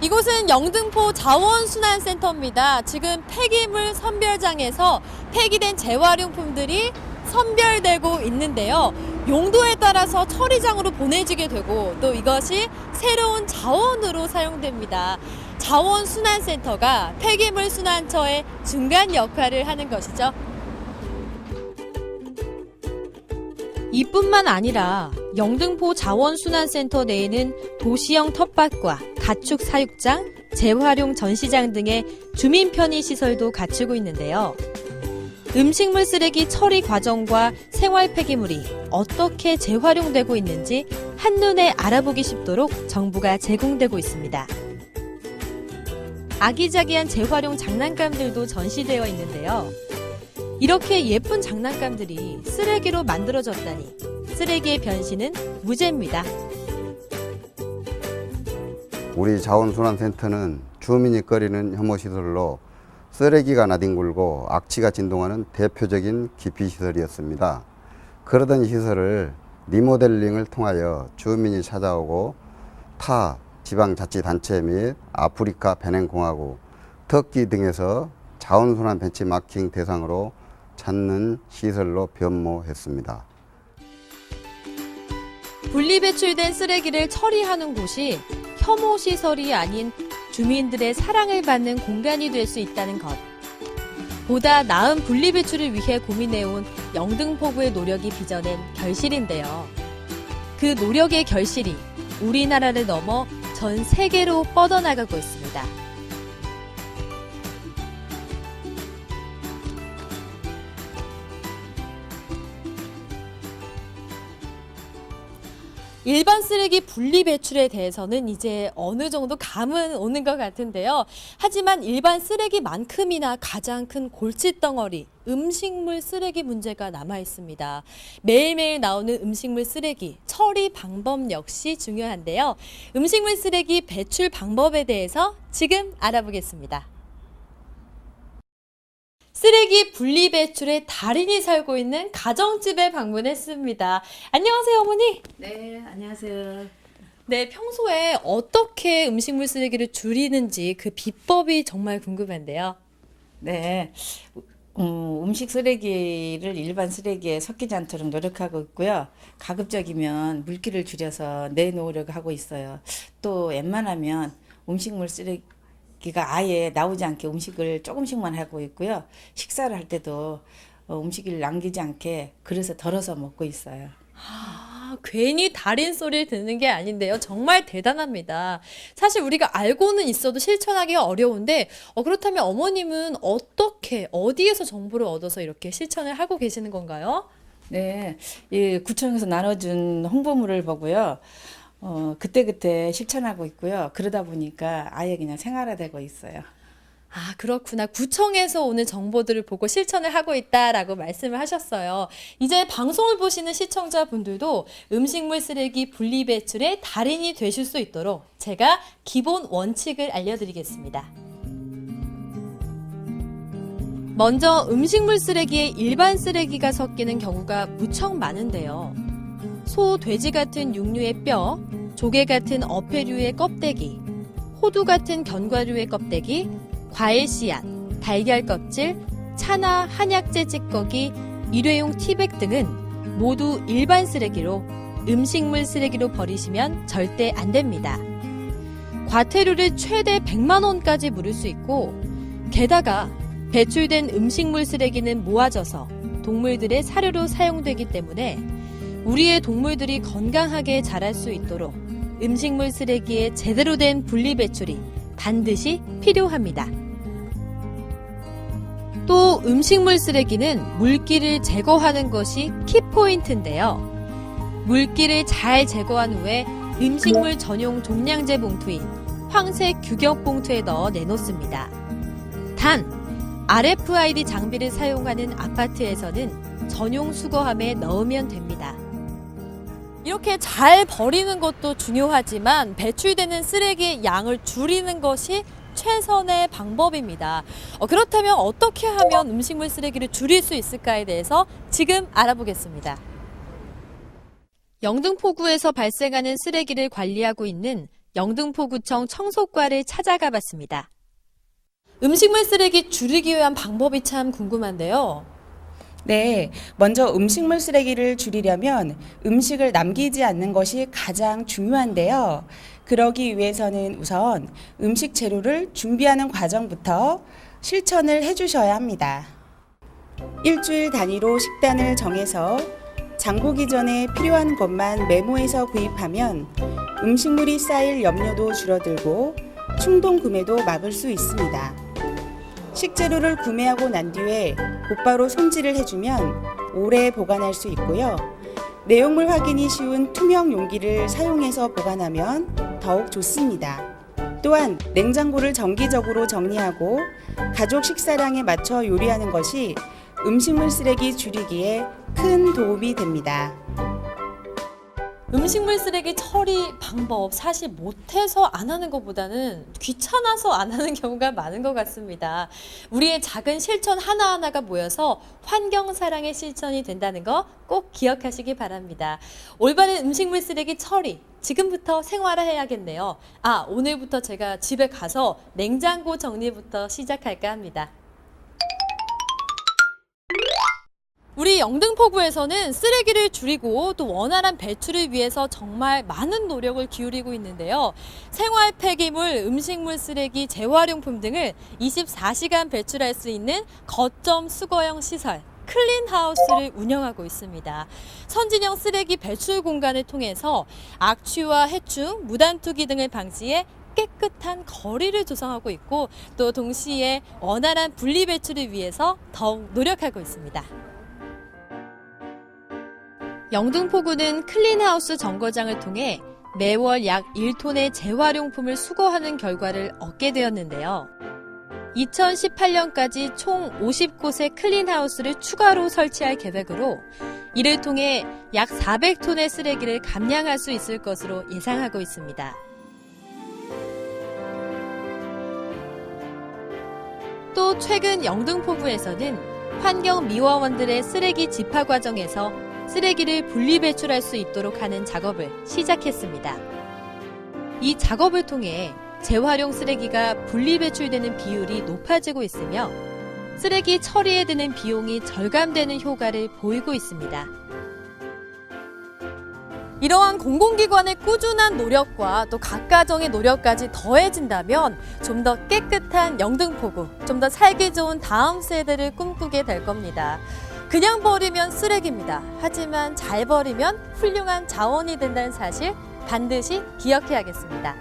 이곳은 영등포 자원순환센터입니다. 지금 폐기물 선별장에서 폐기된 재활용품들이 선별되고 있는데요. 용도에 따라서 처리장으로 보내지게 되고 또 이것이 새로운 자원으로 사용됩니다. 자원순환센터가 폐기물 순환처의 중간 역할을 하는 것이죠. 이뿐만 아니라 영등포 자원순환센터 내에는 도시형 텃밭과 가축 사육장, 재활용 전시장 등의 주민 편의 시설도 갖추고 있는데요. 음식물 쓰레기 처리 과정과 생활 폐기물이 어떻게 재활용되고 있는지 한눈에 알아보기 쉽도록 정보가 제공되고 있습니다. 아기자기한 재활용 장난감들도 전시되어 있는데요. 이렇게 예쁜 장난감들이 쓰레기로 만들어졌다니 쓰레기의 변신은 무죄입니다. 우리 자원순환센터는 주민이 꺼리는 혐오시설로 쓰레기가 나뒹굴고 악취가 진동하는 대표적인 기피시설이었습니다. 그러던 시설을 리모델링을 통하여 주민이 찾아오고 타 지방자치단체 및 아프리카 베냉공화국, 터키 등에서 자원순환 벤치마킹 대상으로 찾는 시설로 변모했습니다. 분리배출된 쓰레기를 처리하는 곳이 혐오시설이 아닌 주민들의 사랑을 받는 공간이 될 수 있다는 것. 보다 나은 분리배출을 위해 고민해온 영등포구의 노력이 빚어낸 결실인데요. 그 노력의 결실이 우리나라를 넘어 전 세계로 뻗어나가고 있습니다. 일반 쓰레기 분리 배출에 대해서는 이제 어느 정도 감은 오는 것 같은데요. 하지만 일반 쓰레기만큼이나 가장 큰 골칫덩어리, 음식물 쓰레기 문제가 남아 있습니다. 매일매일 나오는 음식물 쓰레기 처리 방법 역시 중요한데요. 음식물 쓰레기 배출 방법에 대해서 지금 알아보겠습니다. 쓰레기 분리 배출의 달인이 살고 있는 가정집에 방문했습니다. 안녕하세요, 어머니. 네, 안녕하세요. 네, 평소에 어떻게 음식물 쓰레기를 줄이는지 그 비법이 정말 궁금한데요. 네, 음식 쓰레기를 일반 쓰레기에 섞이지 않도록 노력하고 있고요. 가급적이면 물기를 줄여서 내놓으려고 하고 있어요. 또 웬만하면 음식물 쓰레기가 아예 나오지 않게 음식을 조금씩만 하고 있고요. 식사를 할 때도 음식을 남기지 않게 그릇에 덜어서 먹고 있어요. 괜히 달인 소리를 듣는 게 아닌데요. 정말 대단합니다. 사실 우리가 알고는 있어도 실천하기가 어려운데 그렇다면 어머님은 어떻게, 어디에서 정보를 얻어서 이렇게 실천을 하고 계시는 건가요? 네, 이 구청에서 나눠준 홍보물을 보고요. 그때그때 실천하고 있고요. 그러다 보니까 아예 그냥 생활화되고 있어요. 아, 그렇구나. 구청에서 오는 정보들을 보고 실천을 하고 있다라고 말씀을 하셨어요. 이제 방송을 보시는 시청자분들도 음식물 쓰레기 분리 배출의 달인이 되실 수 있도록 제가 기본 원칙을 알려드리겠습니다. 먼저 음식물 쓰레기에 일반 쓰레기가 섞이는 경우가 무척 많은데요. 소, 돼지 같은 육류의 뼈, 조개 같은 어패류의 껍데기, 호두 같은 견과류의 껍데기, 과일 씨앗, 달걀 껍질, 차나 한약재 찌꺼기, 일회용 티백 등은 모두 일반 쓰레기로 음식물 쓰레기로 버리시면 절대 안 됩니다. 과태료를 최대 100만 원까지 물을 수 있고 게다가 배출된 음식물 쓰레기는 모아져서 동물들의 사료로 사용되기 때문에 우리의 동물들이 건강하게 자랄 수 있도록 음식물 쓰레기의 제대로 된 분리 배출이 반드시 필요합니다. 또 음식물 쓰레기는 물기를 제거하는 것이 키포인트인데요. 물기를 잘 제거한 후에 음식물 전용 종량제 봉투인 황색 규격 봉투에 넣어 내놓습니다. 단, RFID 장비를 사용하는 아파트에서는 전용 수거함에 넣으면 됩니다. 이렇게 잘 버리는 것도 중요하지만 배출되는 쓰레기의 양을 줄이는 것이 최선의 방법입니다. 그렇다면 어떻게 하면 음식물 쓰레기를 줄일 수 있을까에 대해서 지금 알아보겠습니다. 영등포구에서 발생하는 쓰레기를 관리하고 있는 영등포구청 청소과를 찾아가 봤습니다. 음식물 쓰레기 줄이기 위한 방법이 참 궁금한데요. 네, 먼저 음식물 쓰레기를 줄이려면 음식을 남기지 않는 것이 가장 중요한데요. 그러기 위해서는 우선 음식 재료를 준비하는 과정부터 실천을 해주셔야 합니다. 일주일 단위로 식단을 정해서 장보기 전에 필요한 것만 메모해서 구입하면 음식물이 쌓일 염려도 줄어들고 충동 구매도 막을 수 있습니다. 식재료를 구매하고 난 뒤에 곧바로 손질을 해주면 오래 보관할 수 있고요. 내용물 확인이 쉬운 투명 용기를 사용해서 보관하면 더욱 좋습니다. 또한 냉장고를 정기적으로 정리하고 가족 식사량에 맞춰 요리하는 것이 음식물 쓰레기 줄이기에 큰 도움이 됩니다. 음식물 쓰레기 처리 방법 사실 못해서 안 하는 것보다는 귀찮아서 안 하는 경우가 많은 것 같습니다. 우리의 작은 실천 하나하나가 모여서 환경 사랑의 실천이 된다는 거 꼭 기억하시기 바랍니다. 올바른 음식물 쓰레기 처리 지금부터 생활화해야겠네요. 오늘부터 제가 집에 가서 냉장고 정리부터 시작할까 합니다. 우리 영등포구에서는 쓰레기를 줄이고 또 원활한 배출을 위해서 정말 많은 노력을 기울이고 있는데요. 생활 폐기물, 음식물 쓰레기, 재활용품 등을 24시간 배출할 수 있는 거점 수거형 시설 클린하우스를 운영하고 있습니다. 선진형 쓰레기 배출 공간을 통해서 악취와 해충, 무단투기 등을 방지해 깨끗한 거리를 조성하고 있고 또 동시에 원활한 분리 배출을 위해서 더욱 노력하고 있습니다. 영등포구는 클린하우스 정거장을 통해 매월 약 1톤의 재활용품을 수거하는 결과를 얻게 되었는데요. 2018년까지 총 50곳의 클린하우스를 추가로 설치할 계획으로 이를 통해 약 400톤의 쓰레기를 감량할 수 있을 것으로 예상하고 있습니다. 또 최근 영등포구에서는 환경미화원들의 쓰레기 집화 과정에서 쓰레기를 분리 배출할 수 있도록 하는 작업을 시작했습니다. 이 작업을 통해 재활용 쓰레기가 분리 배출되는 비율이 높아지고 있으며 쓰레기 처리에 드는 비용이 절감되는 효과를 보이고 있습니다. 이러한 공공기관의 꾸준한 노력과 또 각 가정의 노력까지 더해진다면 좀 더 깨끗한 영등포구, 좀 더 살기 좋은 다음 세대를 꿈꾸게 될 겁니다. 그냥 버리면 쓰레기입니다. 하지만 잘 버리면 훌륭한 자원이 된다는 사실 반드시 기억해야겠습니다.